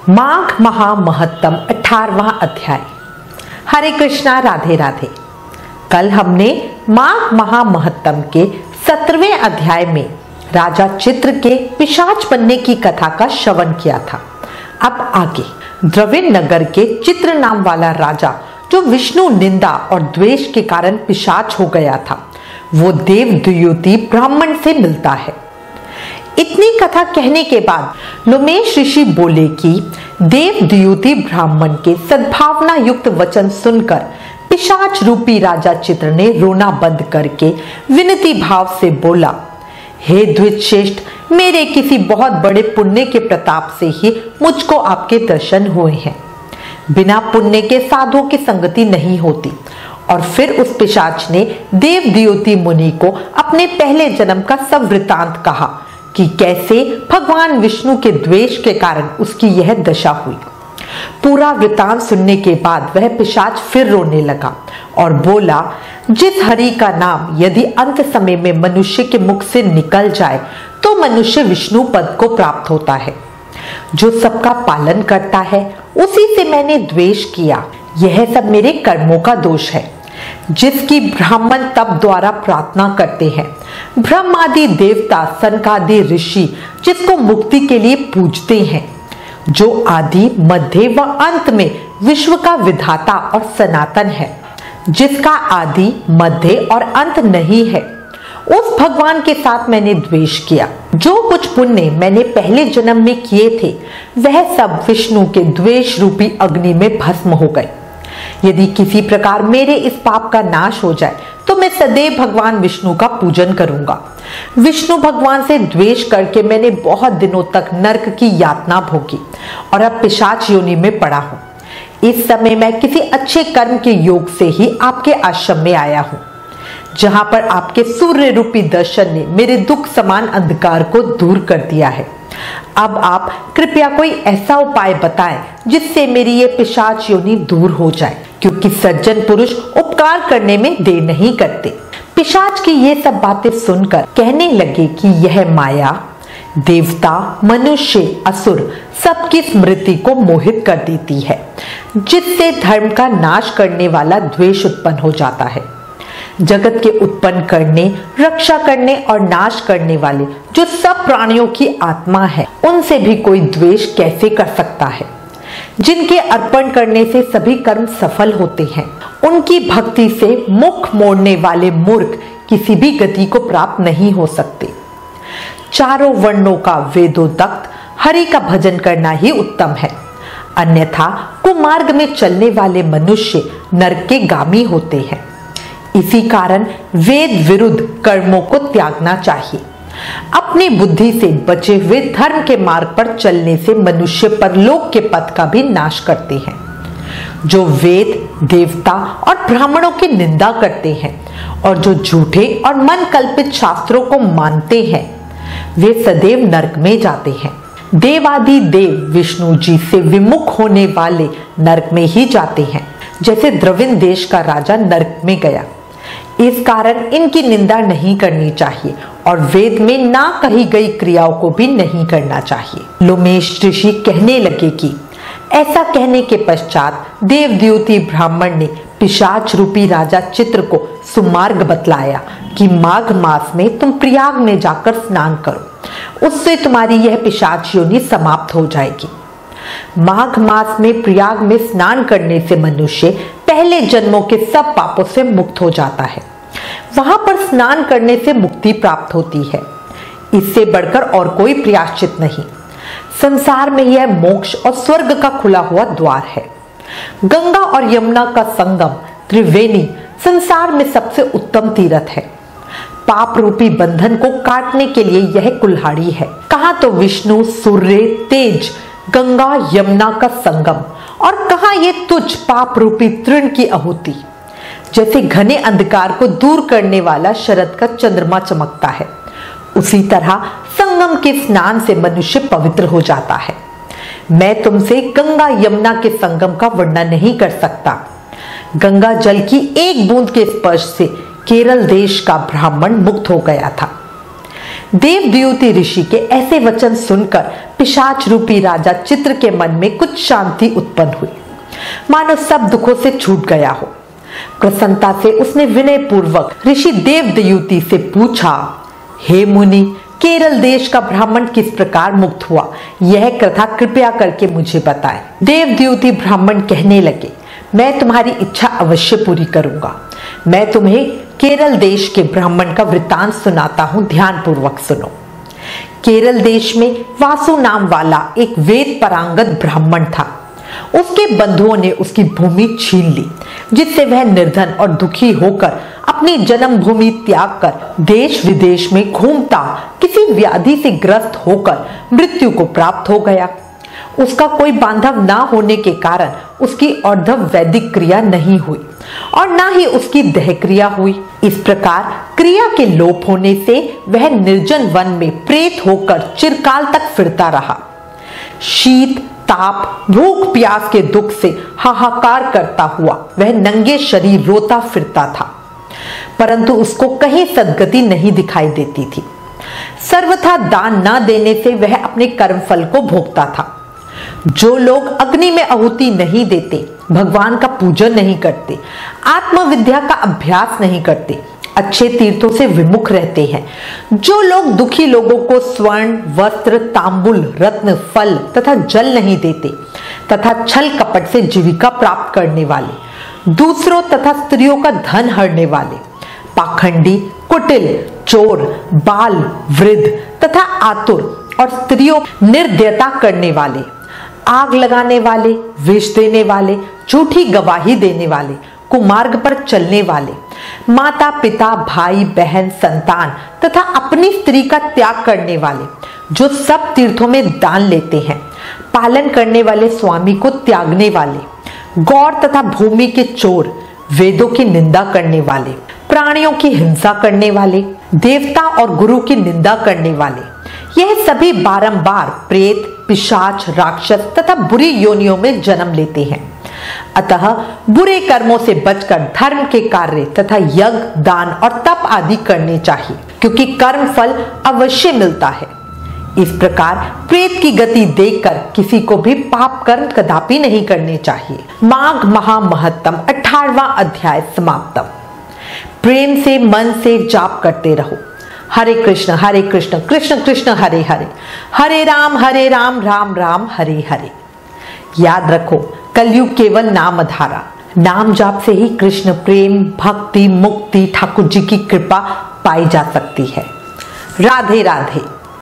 माघ महामहत्तम 18वां अध्याय। हरे कृष्णा, राधे राधे। कल हमने माघ महामहत्तम के 17वें अध्याय में राजा चित्र के पिशाच बनने की कथा का श्रवण किया था। अब आगे द्रविड़ नगर के चित्र नाम वाला राजा, जो विष्णु निंदा और द्वेष के कारण पिशाच हो गया था, वो देव द्युति ब्राह्मण से मिलता है। इतनी कथा कहने के बाद लोमेश ऋषि बोले कि देव द्युति ब्राह्मण के सद्भावना युक्त वचन सुनकर पिशाच रूपी राजा चित्र ने रोना बंद करके विनती भाव से बोला, हे द्विजश्रेष्ठ, मेरे किसी बहुत बड़े पुण्य के प्रताप से ही मुझको आपके दर्शन हुए हैं। बिना पुण्य के साधुओं की संगति नहीं होती। और फिर उस पिशाच ने देव द्युति मुनि को अपने पहले जन्म का सब वृतांत कहा कि कैसे भगवान विष्णु के द्वेष के कारण उसकी यह दशा हुई। पूरा वृतांत सुनने के बाद वह पिशाच फिर रोने लगा और बोला, जिस हरि का नाम यदि अंत समय में मनुष्य के मुख से निकल जाए तो मनुष्य विष्णु पद को प्राप्त होता है। जो सबका पालन करता है उसी से मैंने द्वेष किया। यह सब मेरे कर्मों का दोष है, जिसकी ब्राह्मण तप द्वारा प्रार्थना करते हैं। ब्रह्मादि देवता, सनकादि ऋषि जिसको मुक्ति के लिए पूजते हैं, जो आदि मध्य व अंत में विश्व का विधाता और सनातन है, जिसका आदि मध्य और अंत नहीं है, उस भगवान के साथ मैंने द्वेष किया। जो कुछ पुण्य मैंने पहले जन्म में किए थे वह सब विष्णु के द्वेष रूपी अग्नि में भस्म हो गए। यदि किसी प्रकार मेरे इस पाप का नाश हो जाए तो मैं सदैव भगवान विष्णु का पूजन करूंगा। विष्णु भगवान से द्वेष करके मैंने बहुत दिनों तक नरक की यातना भोगी और अब पिशाच योनि में पड़ा हूँ। इस समय मैं किसी अच्छे कर्म के योग से ही आपके आश्रम में आया हूँ, जहां पर आपके सूर्य रूपी दर्शन ने मेरे दुख समान अंधकार को दूर कर दिया है। अब आप कृपया कोई ऐसा उपाय बताएं जिससे मेरी ये पिशाच योनि दूर हो जाए, क्योंकि सज्जन पुरुष उपकार करने में देर नहीं करते। पिशाच की ये सब बातें सुनकर कहने लगे कि यह माया देवता, मनुष्य, असुर सबकी स्मृति को मोहित कर देती है, जिससे धर्म का नाश करने वाला द्वेष उत्पन्न हो जाता है। जगत के उत्पन्न करने, रक्षा करने और नाश करने वाले जो सब प्राणियों की आत्मा है, उनसे भी कोई द्वेष कैसे कर सकता है? जिनके अर्पण करने से सभी कर्म सफल होते हैं, उनकी भक्ति से मुख मोड़ने वाले मूर्ख किसी भी गति को प्राप्त नहीं हो सकते। चारों वर्णों का वेदोदक्त हरि का भजन करना ही उत्तम है, अन्यथा कुमार्ग में चलने वाले मनुष्य नरक के गामी होते हैं। इसी कारण वेद विरुद्ध कर्मों को त्यागना चाहिए। अपनी बुद्धि से बचे हुए धर्म के मार्ग पर चलने से मनुष्य परलोक के पथ का भी नाश करते हैं। जो वेद, देवता और ब्राह्मणों की निंदा करते हैं और जो झूठे और मन कल्पित शास्त्रों को मानते हैं, वे सदैव नरक में जाते हैं। देवादि देव विष्णु जी से विमुख होने वाले नरक में ही जाते हैं, जैसे द्रविड़ देश का राजा नरक में गया। इस कारण इनकी निंदा नहीं करनी चाहिए और वेद में ना कही गई क्रियाओं को भी नहीं करना चाहिए। लोमेश ऋषि कहने लगे कि ऐसा कहने के पश्चात देव द्युति ब्राह्मण ने पिशाच रूपी राजा चित्र को सुमार्ग बतलाया कि माघ मास में तुम प्रयाग में जाकर स्नान करो, उससे तुम्हारी यह पिशाच योनि समाप्त हो जाएगी। माघ मास में प्रयाग में स्नान करने से मनुष्य पहले जन्मों के सब पापों से मुक्त हो जाता है। वहां पर स्नान करने से मुक्ति प्राप्त होती है। इससे बढ़कर और कोई प्रायश्चित नहीं। संसार में यह मोक्ष और स्वर्ग का खुला हुआ द्वार है। गंगा और यमुना का संगम त्रिवेणी संसार में सबसे उत्तम तीर्थ है। पाप रूपी बंधन को काटने के लिए यह कुल्हाड़ी है। कहाँ तो विष्णु, सूर्य, तेज, गंगा, यमुना का संगम, और कहा ये तुझ पाप रूपी तृण की आहुति। जैसे घने अंधकार को दूर करने वाला शरद का चंद्रमा चमकता है, उसी तरह संगम के स्नान से मनुष्य पवित्र हो जाता है। मैं तुमसे गंगा यमुना के संगम का वर्णन नहीं कर सकता। गंगा जल की एक बूंद के स्पर्श से केरल देश का ब्राह्मण मुक्त हो गया था। देवद्युति ऋषि के ऐसे वचन सुनकर पिशाच रूपी राजा चित्र के मन में कुछ शांति उत्पन्न हुई, मानो सब दुखों से छूट गया हो। प्रसन्नता से उसने विनय पूर्वक ऋषि देवद्युति से पूछा, हे मुनि, केरल देश का ब्राह्मण किस प्रकार मुक्त हुआ, यह कथा कृपया करके मुझे बताएं। देवद्युति ब्राह्मण कहने लगे, मैं तुम्हारी इच्छा अवश्य पूरी करूंगा। मैं तुम्हें केरल देश के ब्राह्मण का वृत्तांत सुनाता हूं, ध्यान पूर्वक सुनो। केरल देश में वासु नाम वाला एक वेद पारंगत ब्राह्मण था। उसके बंधुओं ने उसकी भूमि छीन ली, जिससे वह निर्धन और दुखी होकर अपनी जन्मभूमि त्याग कर देश विदेश में घूमता किसी व्याधि से ग्रस्त होकर मृत्यु को प्राप्त हो गया। उसका कोई बांधव ना होने के कारण उसकी और्ध्व वैदिक क्रिया नहीं हुई और ना ही उसकी देह क्रिया हुई। इस प्रकार क्रिया के लोप होने से वह निर्जन वन में प्रेत होकर चिरकाल तक फिरता रहा। शीत, ताप, भूख प्यास के दुख से हाहाकार करता हुआ वह नंगे शरीर रोता फिरता था, परंतु उसको कहीं सद्गति नहीं दिखाई देती थी। सर्वथा दान न देने से वह अपने कर्मफल को भोगता था। जो लोग अग्नि में आहुति नहीं देते, भगवान का पूजन नहीं करते, आत्मविद्या का अभ्यास नहीं करते, अच्छे तीर्थों से विमुख रहते हैं, जो लोग दुखी लोगों को स्वर्ण, वस्त्र, तांबुल, रत्न, फल तथा जल नहीं देते तथा छल कपट से जीविका प्राप्त करने वाले, दूसरों तथा स्त्रियों का धन हरने वाले, पाखंडी, कुटिल, चोर, बाल, वृद्ध तथा आतुर और स्त्रियों निर्दयता करने वाले, आग लगाने वाले, विष देने वाले, झूठी गवाही देने वाले, कुमार्ग पर चलने वाले, माता पिता, भाई बहन, संतान तथा अपनी स्त्री का त्याग करने वाले, जो सब तीर्थों में दान लेते हैं, पालन करने वाले स्वामी को त्यागने वाले, गौर तथा भूमि के चोर, वेदों की निंदा करने वाले, प्राणियों की हिंसा करने वाले, देवता और गुरु की निंदा करने वाले, यह सभी बारंबार प्रेत, पिशाच, राक्षस तथा बुरी योनियों में जन्म लेते हैं। अतः बुरे कर्मों से बचकर धर्म के कार्य तथा यज्ञ, दान और तप आदि करने चाहिए, क्योंकि कर्म फल अवश्य मिलता है। इस प्रकार प्रेत की गति देखकर किसी को भी पाप कर्म कदापि नहीं करने चाहिए। माघ महामहत्तम 18वां अध्याय समाप्तम। प्रेम से मन से जाप करते रहो। हरे कृष्ण कृष्ण कृष्ण हरे हरे, हरे राम राम राम हरे हरे। याद रखो, कलयुग केवल नाम आधारा, नाम जाप से ही कृष्ण प्रेम, भक्ति, मुक्ति, ठाकुर जी की कृपा पाई जा सकती है। राधे राधे।